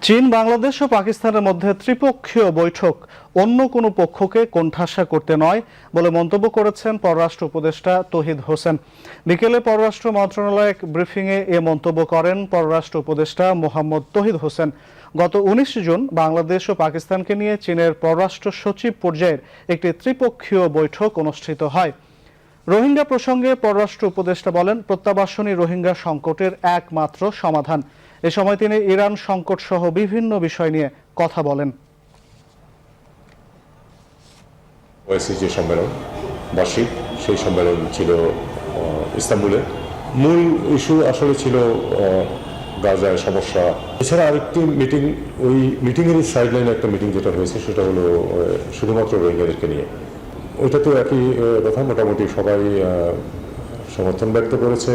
চীন, বাংলাদেশ ও পাকিস্তানের মধ্যে ত্রিপক্ষীয় বৈঠক অন্য কোনো পক্ষকে কোণঠাসা করতে নয় বলে মন্তব্য করেছেন পররাষ্ট্র উপদেষ্টা তৌহিদ হোসেন। বিকেলে পররাষ্ট্র মন্ত্রণালয়ে এক ব্রিফিংয়ে এ মন্তব্য করেন পররাষ্ট্র উপদেষ্টা মোহাম্মদ তৌহিদ হোসেন। গত ১৯ জুন বাংলাদেশ ও পাকিস্তানকে নিয়ে চীনের পররাষ্ট্র সচিব পর্যায়ের একটি ত্রিপক্ষীয় বৈঠক অনুষ্ঠিত হয়। রোহিঙ্গা প্রসঙ্গে পররাষ্ট্র উপদেষ্টা বলেন, প্রত্যাবাসনী রোহিঙ্গা সংকটের একমাত্র সমাধান। এ সময় তিনি ইরান সংকট সহ বিভিন্ন বিষয় নিয়ে কথা বলেন। যে সম্মেলন বার্ষিক, সেই সম্মেলন ছিল ইস্তাম্বুলে। মূল ইস্যু আসলে ছিল গাজায় সমস্যা। এছাড়া আরেকটি মিটিং, ওই মিটিংয়ের সাইডলাইনে একটা মিটিং যেটা হয়েছে সেটা হলো শুধুমাত্র রোহিঙ্গাদেরকে নিয়ে। ওইটা তো একই কথা, মোটামুটি সবাই সমর্থন ব্যক্ত করেছে।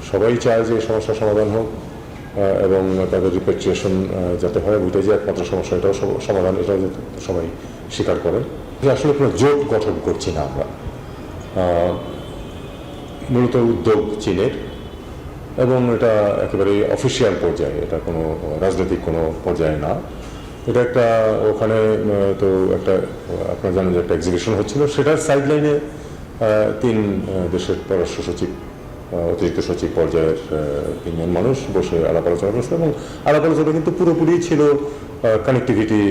সবাই চায় যে সমস্যার সমাধান হোক এবং তাদের রিপেট্রিয়েশন যাতে হয়, ওইটা যে একমাত্র সমস্যা, এটাও সমাধান, এটাও সবাই স্বীকার করেন। আসলে কোনো জোট গঠন করছি না আমরা, মূলত উদ্যোগ চীনের, এবং এটা একেবারে অফিসিয়াল পর্যায়ে, এটা কোনো রাজনৈতিক কোনো পর্যায়ে না। এটা একটা ওখানে তো একটা আপনারা জানেন যে একটা এক্সিবিশন হচ্ছিল, সেটার সাইডলাইনে 3 দেশের পররাষ্ট্র সচিব, অতিরিক্ত সচিব পর্যায়ের 3 জন মানুষ বসে আলাপ আলোচনা করছে, এবং আলাপ আলোচনা কিন্তু পুরোপুরি ছিল কানেক্টিভিটি,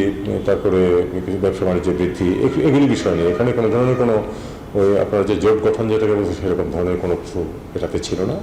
তারপরে ব্যবসা বাণিজ্য বৃদ্ধি, এগুলি বিষয় নিয়ে। এখানে কোনো ধরনের কোনো ওই আপনারা যে জোট গঠন যেটাকে বলছে সেরকম ধরনের কোনো কিছু এটাতে ছিল না।